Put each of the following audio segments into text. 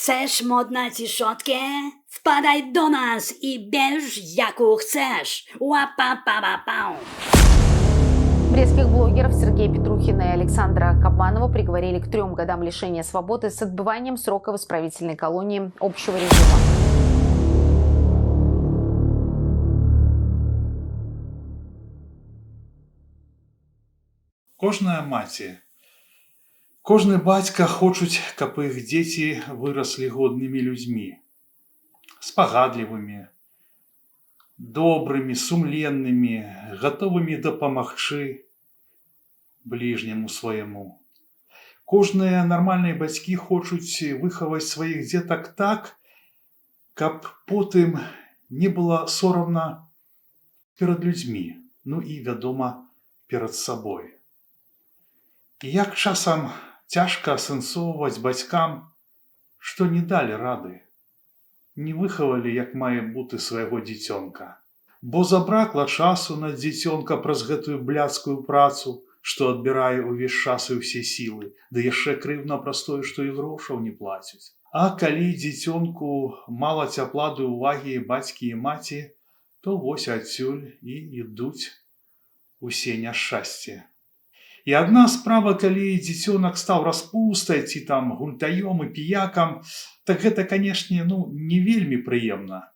Chcesz modne ciszotkie? Wpadaj do nas i bierz jaką chcesz. Łapa pa pa pa. Брестских блогеров Сергея Петрухина и Александра Кабанова приговорили к 3 годам лишения свободы с отбыванием срока в исправительной колонии общего режима. Кожная маці, кожны бацька хочуць, каб іх дзеці выраслі годнымі людзьмі, спагадлівымі, добрымі, сумленнымі, гатовымі дапамагчы бліжняму свайму. Кожныя нармальныя бацькі хочуць выхаваць сваіх дзетак так, каб потым не было сорамна перад людзьмі, ну і, вядома, перад сабой. І як часам цяжка асэнсоўваць бацькам, што не далі рады, не выхавалі, як мае бути свайго дзіцёнка. Бо забракла часу на дзіцёнка праз гэтую блядскую працу, што адбірае ўвесь час і ўсе сілы, ды яшчэ крыўдна праз тое, што і грошаў не плацяць. А калі дзіцёнку мала цяпла ды ўвагі бацькі і маці, то вось адсюль і ідуць усе няшчасці. І адна справа, калі дзіцёнак стаў распустай ці там гультаём і піякам, так гэта, канешне, не вельмі прыемна.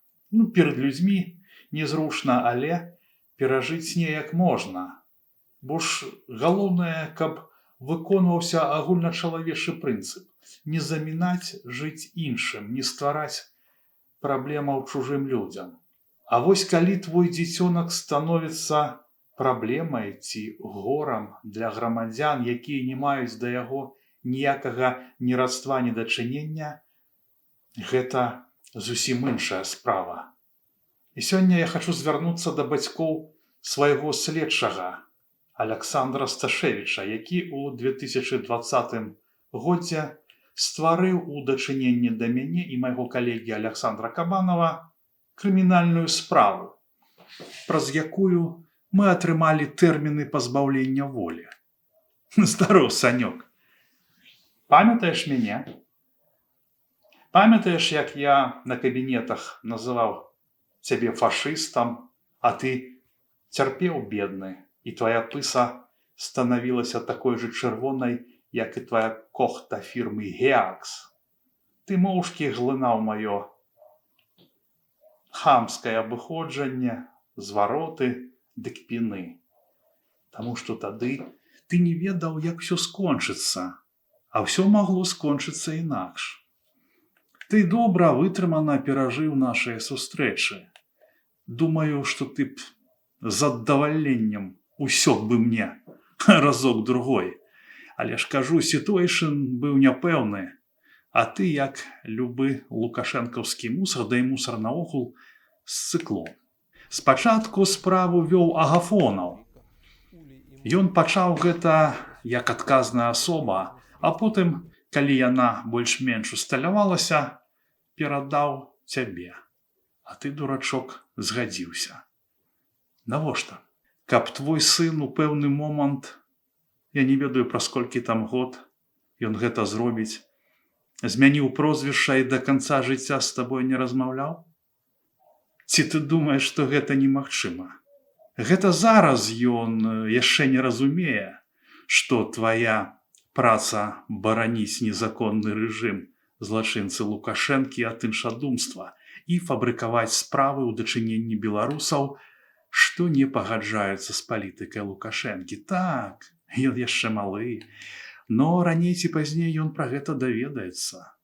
Перад людзьмі незручна, але перажыць неяк можна. Бо ж галоўнае, каб выконваўся агульначалавечы прынцып. Не замінаць жыць іншым, не ствараць праблемаў чужым людзям. А вось калі твой дзіцёнак становіцца праблемай ці горам для грамадзян, якія не маюць да яго ніякага ні радства, ні дачынення, гэта зусім іншая справа. І сёння я хачу звярнуцца да бацькоў свайго следчага Аляксандра Сташевіча, які ў 2020 годзе стварыў у дачыненні да мяне і майго калегі Александра Кабанова крымінальную справу, праз якую мы атрымалі тэрміны пазбаўлення волі. Здаров, Санёк. Памятаеш мяне? Памятаеш, як я на кабінетах называў цябе фашыстам, а ты цярпеў, бедны, і твая пыса станавілася такой же чырвонай, як і твая кохта фірмы Геакс. Ты моўчкі глынаў маё хамскае абыходжанне, звароты, дык піны. Таму што тады ты не ведаў, як усё скончыцца, а ўсё магло скончыцца інакш. Ты добра вытрымана перажыў нашыя сустрэчы. Думаю, што ты б з аддаваленнем усёк бы мне разок другой. Але ж кажу, сітуэйшн быў няпэўны, а ты, як любы лукашэнкаўскі мусар, да і мусар наогул, з цыклом. Спачатку справу вёў Агафонаў. Ён пачаў гэта як адказная асоба, а потым, калі яна больш-менш усталявалася, перадаў цябе. А ты, дурачок, згадзіўся. Навошта? Каб твой сын у пэўны момант, я не ведаю, праз колькі там год, ён гэта зробіць, змяніў прозвішча і да канца жыцця з табой не размаўляў? Ці ты думаеш, што гэта немагчыма? Гэта зараз ён яшчэ не разумее, што твая праца бараніць незаконны рэжым злачынцы Лукашэнкі ад іншадумства і фабрыкаваць справы ў дачыненні беларусаў, што не пагаджаюцца з палітыкай Лукашэнкі. Так, ён яшчэ малы, но раней ці пазней ён пра гэта даведаецца.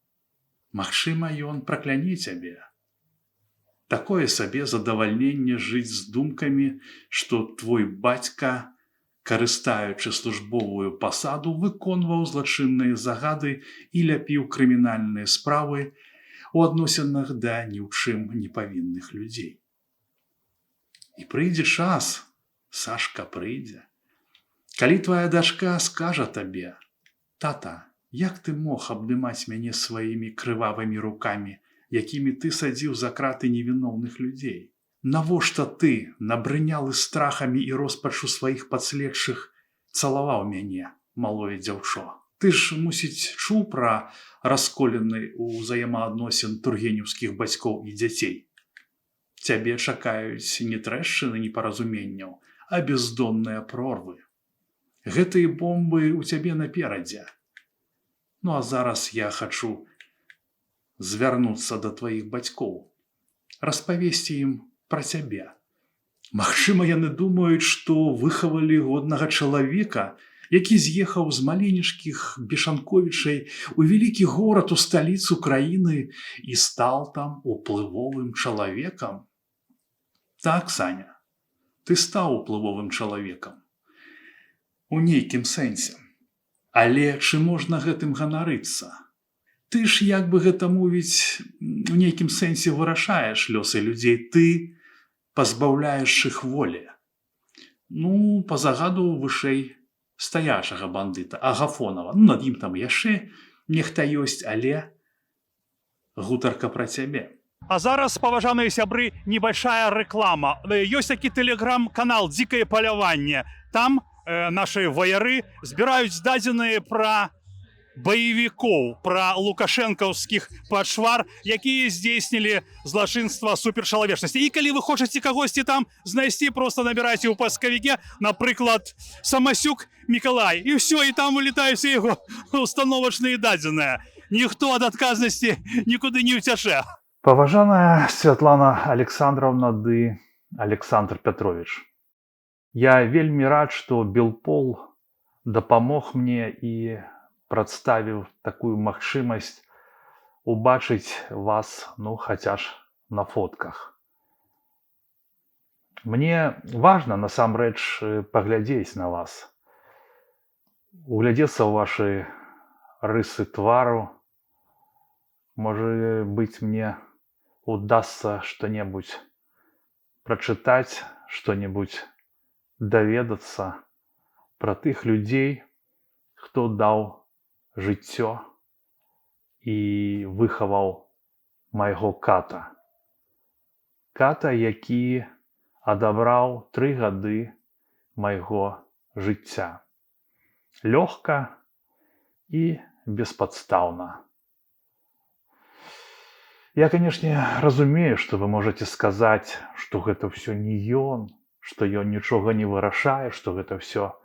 Магчыма, ён пракляне цябе. Такое сабе задавальненне жыць з думкамі, што твой бацька, карыстаючы службовую пасаду, выконваў злачынныя загады і ляпіў крымінальныя справы у адносінах да ні ў чым не павінных людзей. І прыйдзе час, Сашка, прыйдзе, калі твая дачка скажа табе: «Тата, як ты мог абдымаць мяне сваімі крывавымі рукамі, якімі ты садзіў за краты невіноўных людзей? Навошта ты, набрынялы страхамі і роспачу сваіх падследчых, цалаваў мяне, малое дзяўчо? Ты ж, мусіць, чуў пра расколены ўзаемаадносін тургенеўскіх бацькоў і дзяцей. Цябе чакаюць не трэшчыны непаразуменняў, а бездонныя прорвы. Гэтыя бомбы ў цябе наперадзе. Ну а зараз я хачу звярнуцца да тваіх бацькоў, распавесці ім пра цябе. Магчыма, яны думаюць, што выхавалі годнага чалавека, які з'ехаў з маленечкіх Бешанковічай у вялікі горад, у сталіцу краіны і стаў там уплывовым чалавекам. Так, Саня, ты стаў уплывовым чалавекам. У нейкім сэнсе. Але чым можна гэтым ганарыцца? Ты ж, як бы гэта мовіць, у нейкім сэнсе вырашаеш лёсы людзей, ты пазбаўляеш іх волі. Ну, па загаду вышэй стаячага бандыта, Агафонова. Ну, над ім там яшчэ нехта ёсць, але гутарка пра цябе. А зараз, паважаныя сябры, небольшая рэклама. Ёсць такі тэлеграм-канал «Дзікае паляванне». Там нашы ваяры збіраюць дадзеныя пра баевікоў, пра лукашэнкаўскіх пачвар, якія здзейснілі злачынства суперчалавечнасці. І калі вы хочаце кагосьці там знайсці, проста набірайце ў паскавіке, напрыклад, Самасюк Мікалай, і ўсё, і там вылетаюць яго установачныя дадзеныя. Ніхто ад адказнасці нікуды не ўцячэ. Паважаная Святлана Александровна ды Александр Петрович, я вельмі рад, што Белпол дапамог мне і прадставіў такую магчымасць убачыць вас, ну, хаця ж на фотках. Мне важна, насамрэч, паглядзець на вас, углядзецца ў вашы рысы твару. Можа быць, мне удасца што-небудзь прачытаць, што-небудзь даведацца пра тых людзей, хто даў жыццё і выхаваў майго ката. Ката, які адабраў 3 гады майго жыцця. Лёгка і беспадстаўна. Я, канешне, разумею, што вы можаце сказаць, што гэта ўсё не ён, што ён нічога не вырашае, што гэта ўсё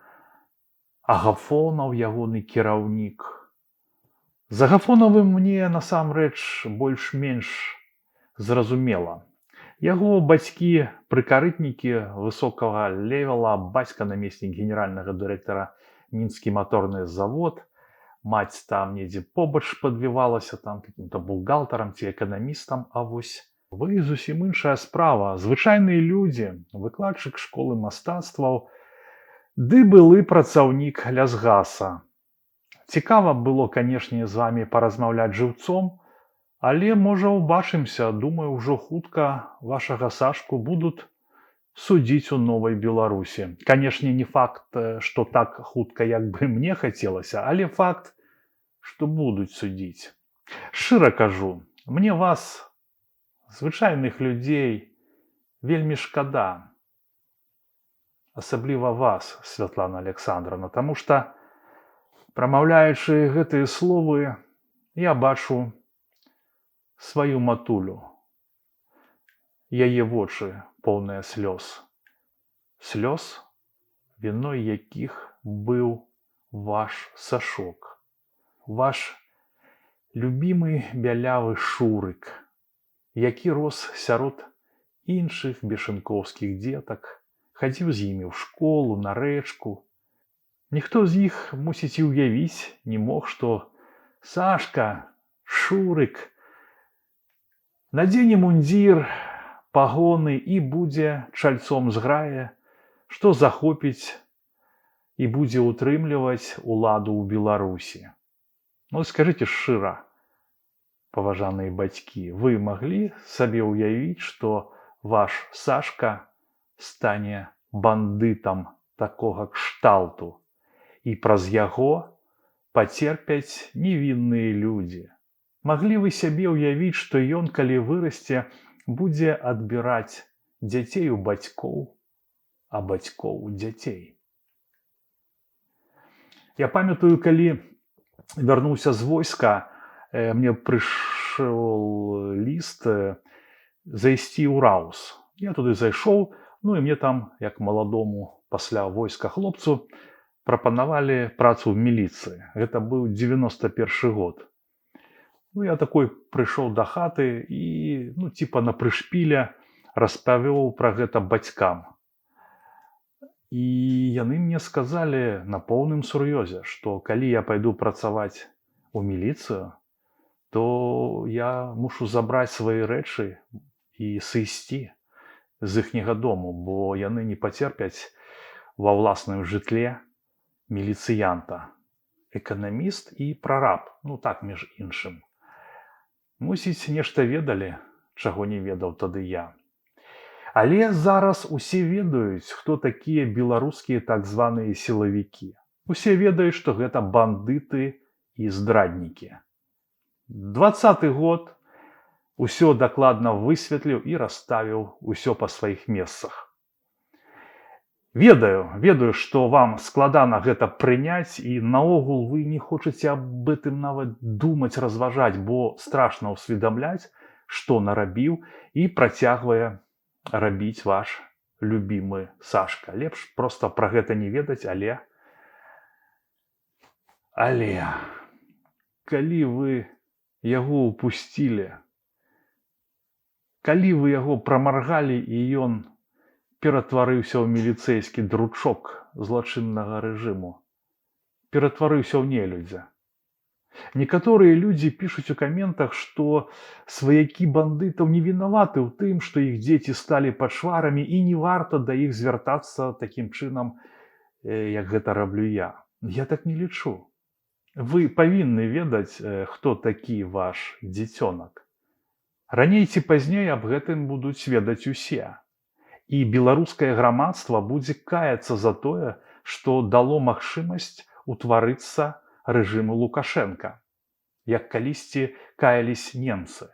Агафонаў, ягоны кіраўнік. З Агафонавым мне, насамрэч, больш-менш зразумела. Яго бацькі прыкарытнікі высокага левела, бацька намеснік генеральнага дырэктара Мінскі маторны завод, маць там недзе побач падвівалася, там каким-то бухгалтарам ці эканамістам, а вось вы зусім іншая справа. Звычайныя людзі, выкладчык школы мастацтваў, ды былы працаўнік лясгаса. Цікава было, канешне, з вамі паразмаўляць жыўцом, але, можа, убачымся, думаю, ўжо хутка вашага Сашку будуць судзіць у Новай Беларусі. Канешне, не факт, што так хутка, як бы мне хацелася, але факт, што будуць судзіць. Шчыра кажу, мне вас, звычайных людзей, вельмі шкада. Асабліва вас, Святлана Александровна, таму што, прамаўляючы гэтыя словы, я бачу сваю матулю. Яе вочы поўныя слёз. Слёз, віной якіх быў ваш Сашок. Ваш любімы бялявы Шурык, які рос сярод іншых бешанкоўскіх дзетак, хадзіў з імі ў школу, на рэчку. Ніхто з іх, мусіць, і ўявіць не мог, што Сашка, Шурык, надзене мундзір, пагоны і будзе чальцом зграе, што захопіць і будзе ўтрымліваць уладу ў Беларусі. Ну, скажыце шчыра, паважаныя бацькі, вы маглі сабе ўявіць, што ваш Сашка стане бандытам такога кшталту, і праз яго пацерпяць невінныя людзі? Маглі вы сябе ўявіць, што ён, калі вырасце, будзе адбіраць дзяцей у бацькоў, а бацькоў у дзяцей? Я памятаю, калі вярнуўся з войска, мне прыйшоў ліст зайсці ў Раус. Я туды зайшоў, ну і мне там, як маладому пасля войска хлопцу, прапанавалі працу ў міліцыі. Гэта быў 91 год. Ну, я такой прыйшоў да хаты і, ну, типа на прышпіле распавёў пра гэта бацькам. І яны мне сказалі на поўным сур'ёзе, што калі я пайду працаваць у міліцыю, то я мушу забраць свае рэчы і сысці з іхняга дому, бо яны не пацерпяць ва ўласным жытле міліцыянта, эканаміст і прараб, ну так, між іншым. Мусіць, нешта ведалі, чаго не ведаў тады я. Але зараз усе ведаюць, хто такія беларускія так званыя сілавікі. Усе ведаюць, што гэта бандыты і здраднікі. 20-й год усё дакладна высветліў і расставіў усё па сваіх месцах. Ведаю, што вам складана гэта прыняць і наогул вы не хочаце аб гэтым нават думаць, разважаць, бо страшна ўсведамляць, што нарабіў і працягвае рабіць ваш любімы Сашка. Лепш проста пра гэта не ведаць, але калі вы яго упусцілі, калі вы яго прамаргалі і ён ператварыўся ў міліцэйскі дручок злачыннага рэжыму, ператварыўся ў нелюдзя. Некаторыя людзі пішуць у каментах, што сваякі бандытаў не вінаваты ў тым, што іх дзеці сталі пачварамі і не варта да іх звяртацца такім чынам, як гэта раблю я. Я так не лічу. Вы павінны ведаць, хто такі ваш дзіцёнак. Раней ці пазней аб гэтым будуць ведаць усе. І беларускае грамадства будзе каяцца за тое, што дало магчымасць утварыцца рэжыму Лукашенка, як калісьці каялись немцы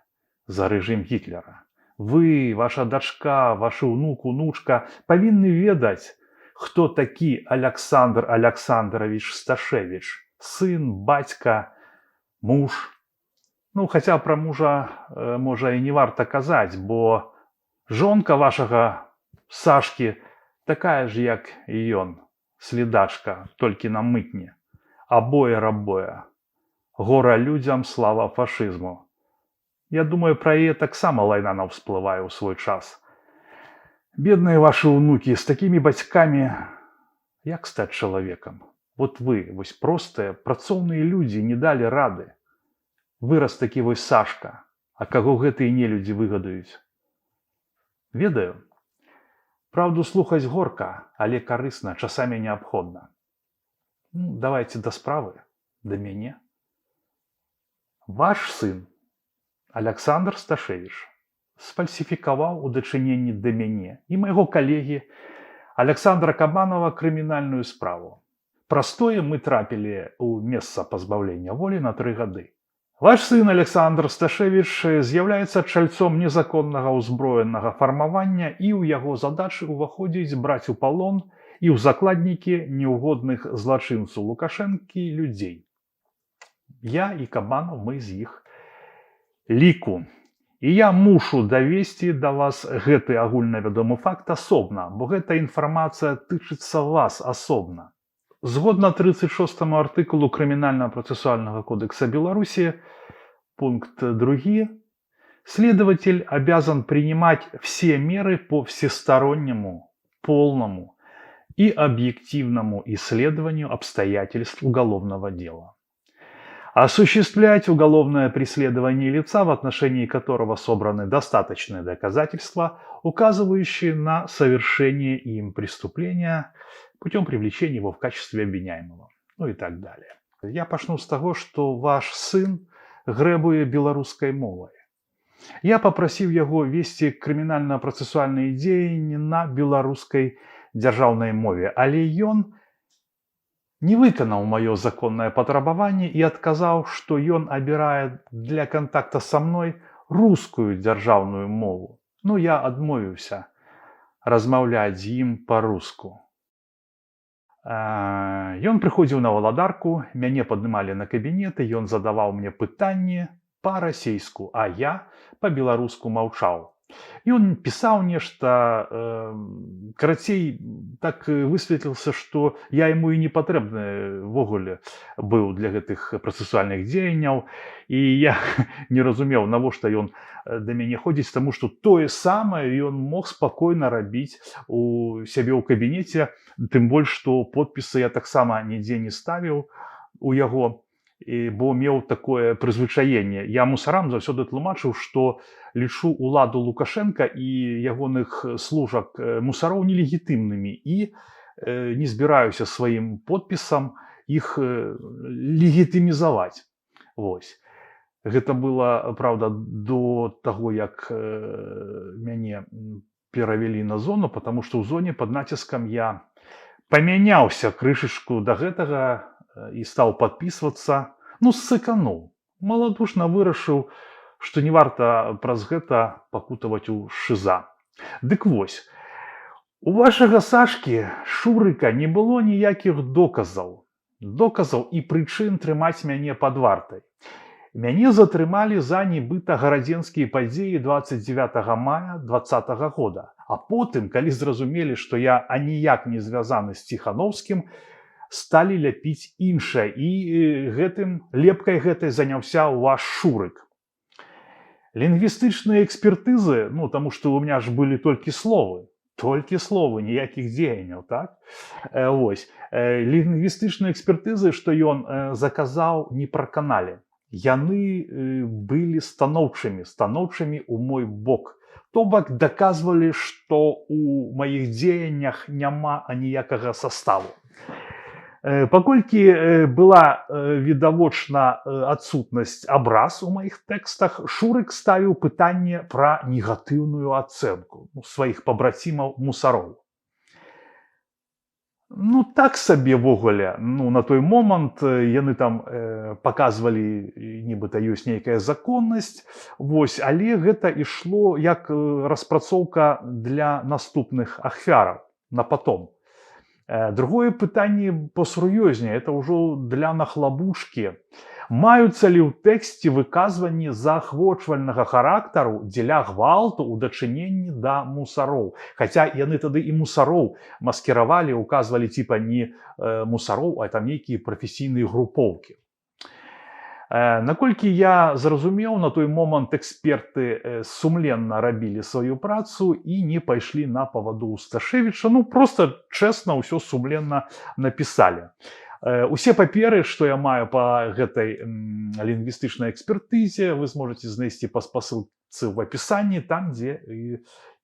за рэжым Гітлера. Вы, ваша дачка, ваш унук, унучка павінны ведаць, хто такі Аляксандр Аляксандрович Сташевіч, сын, бацька, муж. Ну, хаця пра мужа, можа, і не варта казаць, бо жонка вашага Сашкі такая ж, як і ён, следачка, толькі на мытні. Абое рабое. Гора людзям, слава фашызму. Я думаю, пра яе таксама лайна ўсплывае ў свой час. Бедныя вашы ўнукі, з такімі бацькамі, як стаць чалавекам? Вот вы, вось простыя, працоўныя людзі не далі рады. Вырас такі вось Сашка, а каго гэтыя нелюдзі выгадаюць? Ведаю. Праўду слухаць горка, але карысна, часамі неабходна. Ну, давайте да справы, да мяне. Ваш сын, Аляксандр Сташевіч, сфальсіфікаваў у дачыненні да мяне і майго калегі Аляксандра Кабанова крымінальную справу. Прастое мы трапілі ў месца пазбаўлення волі на 3 гады. Ваш сын Александр Сташевіч з'яўляецца чальцом незаконнага ўзброенага фармавання і ў яго задачы ўваходзіць браць у палон і ў закладнікі неугодных злачынцаў Лукашэнкі людзей. Я і Кабанов, мы з іх ліку. І я мушу давесці да вас гэты агульнавядомы факт асобна, бо гэта інфармацыя тычыцца вас асобна. Згодна 36 артыкулу Криминально-процессуального кодекса Беларуси, пункт 2, следователь обязан принимать все меры по всестороннему, полному и объективному исследованию обстоятельств уголовного дела. Осуществлять уголовное преследование лица, в отношении которого собраны достаточные доказательства, указывающие на совершение им преступления, путем привлечения его в качестве обвиняемого, ну и так далее. Я пачну з таго, што ваш сын грэбуе беларускай мовай. Я папрасіў яго весці крымінальна-працэсуальныя дзеянні на беларускай дзяржаўнай мове, але ён не выканаў маё законнае патрабаванне і адказаў, што ён абірае для кантакта са мной рускую дзяржаўную мову. Ну, я адмовіўся размаўляць з ім па-руску. Ён прыходзіў на валадарку, мяне паднімалі на кабінеты, ён задаваў мне пытанні па-расейску, а я па-беларуску маўчаў. Ён пісаў нешта, карацей, так высветлілася, што я яму і не патрэбны ўвогуле быў для гэтых працэсуальных дзеянняў, і я не разумеў, навошта ён да мяне ходзіць, таму што тое самае ён мог спакойна рабіць у сябе ў кабінеце, тым больш, што подпісы я таксама нідзе не ставіў у яго, бо меў такое прызвычаенне. Я мусарам заўсёды тлумачыў, што лічу ўладу Лукашенка і ягоных служак мусароў нелегітымнымі і не збіраюся сваім подпісам іх легітымізаваць. Вось. Гэта было, правда, до таго, як мяне перавялі на зону, потому што ў зоне пад націскам я памяняўся крышачку да гэтага і стаў падпісвацца, сыкануў. Маладушна вырашыў, што не варта праз гэта пакутаваць у шыза. Дык вось, у вашага Сашкі Шурыка не было ніякіх доказаў і прычын трымаць мяне пад вартай. Мяне затрымалі за нібыта гарадзенскія падзеі 29 мая 2020 года, а потым, калі зразумелі, што я аніяк не звязаны з Ціхановскім, сталі ляпіць іншае, і лепкай гэтай заняўся ваш Шурык. Лінгвістычныя экспертызы, таму што у меня ж былі толькі словы, ніякіх дзеянняў, так? Вось, лінгвістычныя экспертызы, што ён заказаў, не праканалі. Яны былі станоўчымі ў мой бок. То бок даказвалі, што ў маіх дзеяннях няма аніякага саставу. Паколькі была відавочна адсутнасць абраз у маіх тэкстах, Шурык ставіў пытанне пра негатыўную ацэнку сваіх пабрацімаў мусароў. Так сабе ввогуле, на той момант яны там паказвалі, нібыта ёсць нейкая законнасць, але гэта ішло як распрацоўка для наступных ахвяраў на потом. Другое пытанне посур'ёзней, это ўжо для нахлабушкі. Маюцца ли ў тэксце выказванні заахвочвальнага характару дзеля гвалту ў дачыненні да мусароў? Хаця яны тады і мусароў маскіравалі, указвалі типа не мусароў, а там нейкія прафесійныя групоўкі. Наколькі я зразумеў, на той момант эксперты сумленна рабілі сваю працу і не пайшлі на паваду ў Сташевіча, проста чэсна ўсё сумленна напісалі. Усе паперы, што я маю па гэтай лінгвістычнай экспертызе, вы зможаце знайсці па спасылцы ў апісанні, там, дзе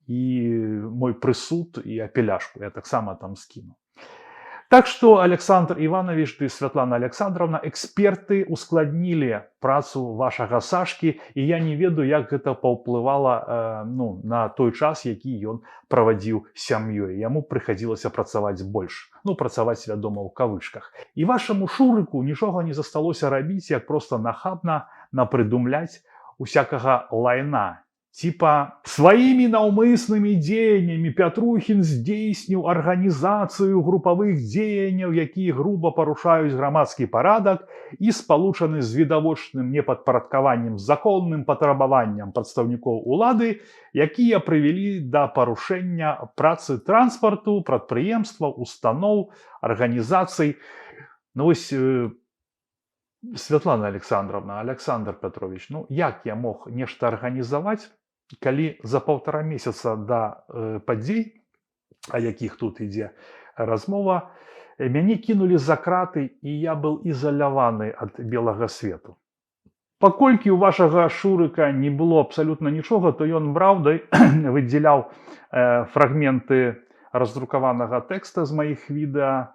і мой прысуд і апеляшку. Я таксама там скіну. Так што, Александр Іванович ды Святлана Александровна, эксперты ускладнілі працу вашага Сашкі, і я не ведаю, як гэта паўплывала на той час, які ён правадзіў сям'ёй. Яму прыхадзілася працаваць больш. Працаваць, вядома, ў кавычках. І вашаму Шурыку нічога не засталося рабіць, як проста нахабна напрыдумляць усякага лайна. Типа, сваімі наўмыснымі дзеяннямі Пятрухін здзейсніў арганізацыю групавых дзеянняў, якія груба парушаюць грамадскі парадак і спалучаны з відавочным непадпарадкаваннем законным патрабаванням прадстаўнікоў улады, якія прывялі да парушэння працы транспарту, прадпрыемстваў, устаноў, арганізацый. Святлана Александровна, Александр Петрович, як я мог нешта арганізаваць, калі за 1,5 месяца да падзей, о якіх тут ідзе размова, мяне кінулі за краты, і я быў ізаляваны ад белага свету. Паколькі у вашага Шурыка не было абсалютна нічога, то ён браў ды выдзяляў фрагменты раздрукаванага тэкста з маіх відэа,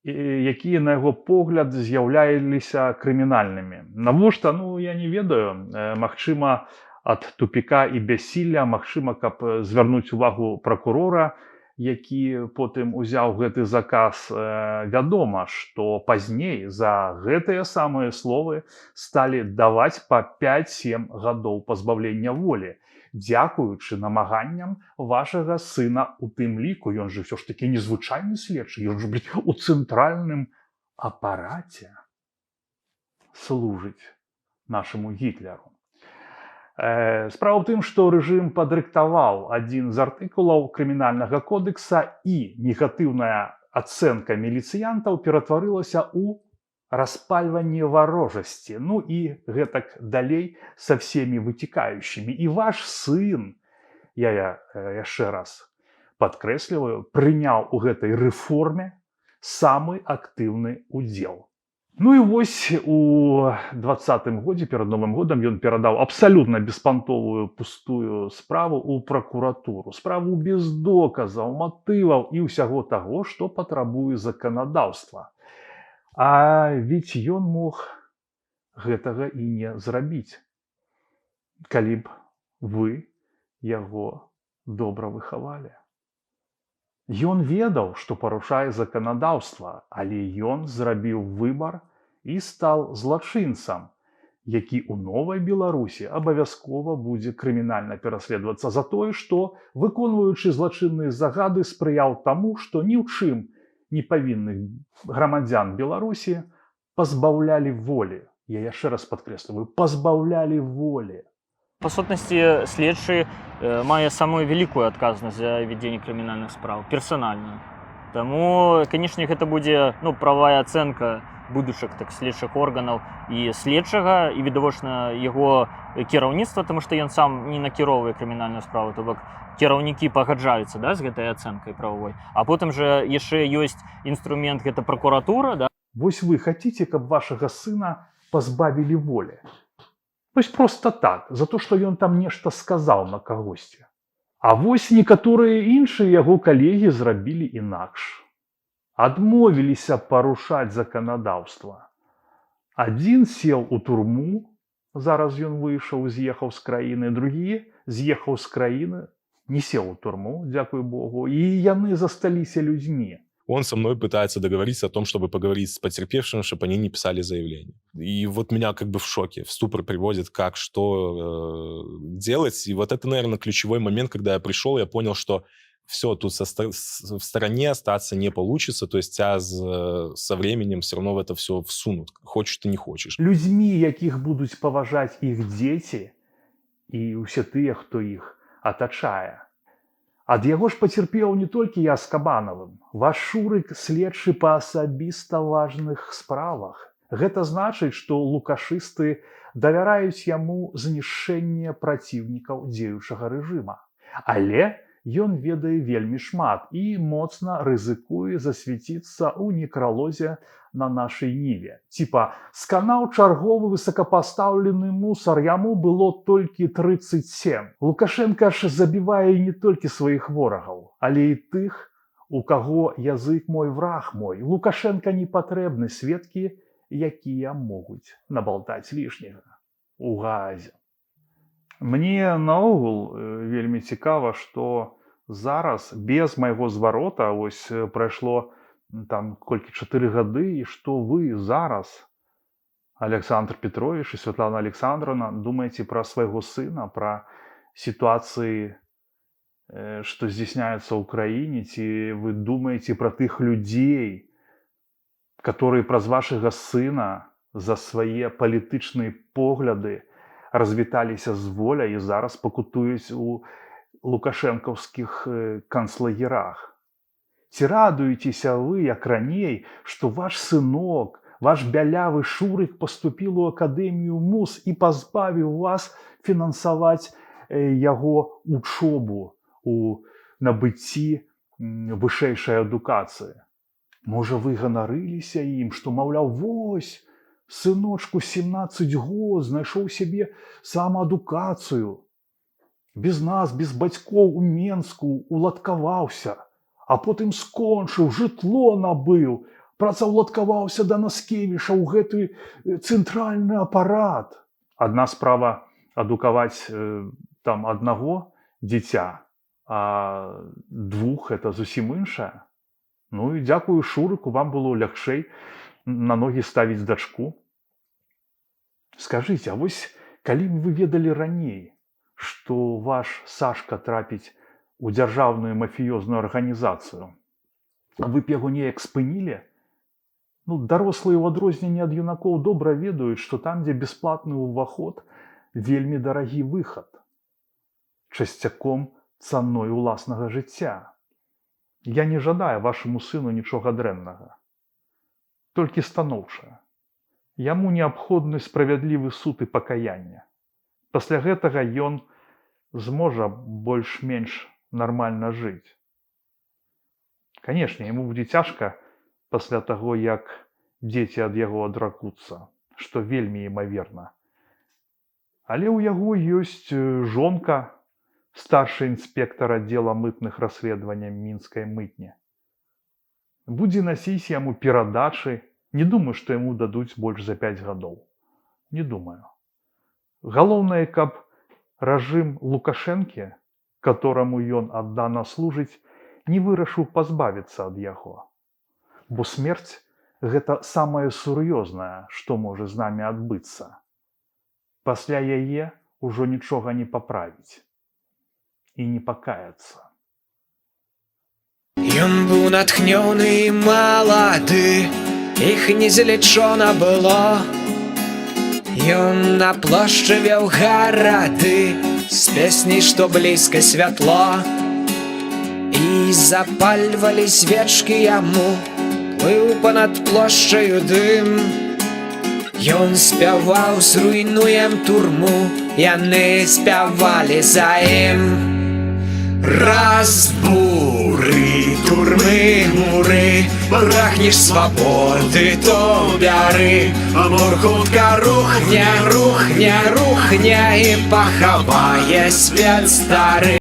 якія, на яго погляд, з'яўляліся крымінальнымі. Навошта? Я не ведаю. Магчыма, ад тупіка і бяссілля, магчыма, каб звярнуць увагу пракурора, які потым узяў гэты заказ, вядома, што пазней за гэтыя самыя словы сталі даваць па 5-7 гадоў пазбаўлення волі, дзякуючы намаганням вашага сына у тым ліку. Ён же ўсё ж такі незвычайны следчы, ён же, у цэнтральным апараце служыць нашаму Гітлеру. Справа ў тым, што рэжым падрыхтаваў адзін з артыкулаў крымінальнага кодекса, і негатыўная ацэнка міліцыянтаў ператварылася ў распальванне варожасці. Ну і гэтак далей са всеми вытекающими. І ваш сын, я яшчэ раз падкрэсліваю, прыняў у гэтай рэформе самы актыўны удзел. Ну і вось у 2020 годзе, перад Новым годам, ён перадаў абсалютна беспантовую пустую справу ў пракуратуру. Справу без доказаў, матываў і ўсяго таго, што патрабуе заканадаўства. А ведь ён мог гэтага і не зрабіць, калі б вы яго добра выхавалі. Ён ведаў, што парушае заканадаўства, але ён зрабіў выбар і стаў злачынцам, які ў новай Беларусі абавязкова будзе крымінальна пераследавацца за тое, што, выконваючы злачынныя загады, спрыяў таму, што ні ў чым непавінных грамадзян Беларусі пазбаўлялі волі. Я яшчэ раз падкрэсліваю, пазбаўлялі волі. Па сутнасці, следчы мае самую вялікую адказнасць за вядзенне крымінальных спраў, персанальную. Таму, канешне, гэта будзе правая ацэнка будучых следчых органаў і следчага, і відавочна яго кіраўніцтва, таму што ён сам не накіроўвае крымінальную справу, то бок кіраўнікі пагаджаюцца з гэтай ацэнкай правовой. А потым жа яшчэ ёсць інструмент, гэта пракуратура. Вось вы хаціце, каб вашага сына пазбавілі волі? Вось проста так, за то, што ён там нешта сказаў на кагосьці. А вось некаторыя іншыя яго калегі зрабілі інакш. Адмовіліся парушаць заканадаўства. Адзін сеў у турму, зараз ён выйшаў, з'ехаў з краіны, другі з'ехаў з краіны, не сеў у турму, дзякуй Богу, і яны засталіся людзьмі. Он со мной пытается договориться о том, чтобы поговорить с потерпевшими, чтобы они не писали заявление. И вот меня как бы в шоке, в ступор приводит, как, что делать. И вот это, наверное, ключевой момент, когда я пришел, я понял, что все, тут в стороне остаться не получится, то есть тебя со временем все равно в это все всунут, хочешь ты не хочешь. Людьми, якіх будуць паважаць іх дзеці, і ўсе тыя, хто іх атачае. Ад яго ж пацярпеў не толькі я з Кабанавым. Ваш Шурык следчы па асабіста важных справах. Гэта значыць, што лукашысты давяраюць яму знішчэнне праціўнікаў дзеючага рэжыма. Але ён ведае вельмі шмат і моцна рызыкуе засвяціцца ў некралозе на нашай ніве. Типа, сканаў чарговы высокапастаўлены мусар, яму было толькі 37. Лукашенка ж забівае не толькі сваіх ворагаў, але і тых, у каго язык мой, враг мой. Лукашенка не патрэбны сведкі, якія могуць набалтаць лішняга у газе. Мне наогул вельмі цікава, што зараз без майго зварота вось прайшло там колькі 4 гады, і што вы зараз, Александр Петрович і Святлана Александровна, думаеце пра свайго сына, пра сітуацыі, што здзяйсняюцца ў краіне, ці вы думаеце пра тых людзей, которые праз вашага сына за свае палітычныя погляды развіталіся з воляй і зараз пакутуюць у лукашэнкаўскіх канцлагерах. Ці радуецеся вы, як раней, што ваш сынок, ваш бялявы Шурык паступіў у Акадэмію МУЗ і пазбавіў вас фінансаваць яго вучобу у набыцці вышэйшай адукацыі? Можа, вы ганарыліся ім, што, маўляў, вось, сыночку 17 год знайшоў сябе самаадукацыю. Без нас, без бацькоў у Менску уладкаваўся, а потым скончыў, жытло набыў, працаўладкаваўся да Наскевіша ў гэты цэнтральны апарат. Адна справа адукаваць там аднаго дзіця, а 2 – это зусім іншае. Ну і дзякую Шурыку, вам было лягчэй на ногі ставіць дачку. Скажыце, а вось калі б вы ведалі раней, што ваш Сашка трапіць у дзяржаўную мафіёзную арганізацыю, вы б яго неяк спынілі? Ну, дарослыя ў адрозненне ад юнакоў добра ведаюць, што там, дзе бясплатны ўваход, вельмі дарагі выхад. Часцяком цаной уласнага жыцця. Я не жадаю вашаму сыну нічога дрэннага. Толькі станоўча. Яму неабходны справядлівы суд і пакаянне. Пасля гэтага ён зможа больш-менш нармальна жыць. Канешне, яму будзе цяжка пасля таго, як дзеці ад яго адракуцца, што вельмі імаверна. Але ў яго ёсць жонка, старшы інспектар аддзела мытных расследаванняў мінскай мытні. Будзе насіць яму перадачы. Не думаю, што яму дадуць больш за 5 гадоў. Не думаю. Галоўнае, каб рэжым Лукашэнкі, котораму ён аддана служыць, не вырашыў пазбавіцца ад яго. Бо смерць – гэта самае сур'ёзнае, што можа з намі адбыцца. Пасля яе ўжо нічога не паправіць і не пакаяцца. Ён быў натхнёны і малады, іх незалічона было. Ён на плошчы вёў гарады з песняй, што блізка святло. І запальвалі свечкі яму, плыў панад плошчаю дым. Ён спяваў «Зруйнуем турму», яны спявалі за ім. Разбуры турмы муры, прагнеш свабоды, то бяры. Амур хутка рухне, рухне, рухне і пахавае свет стары.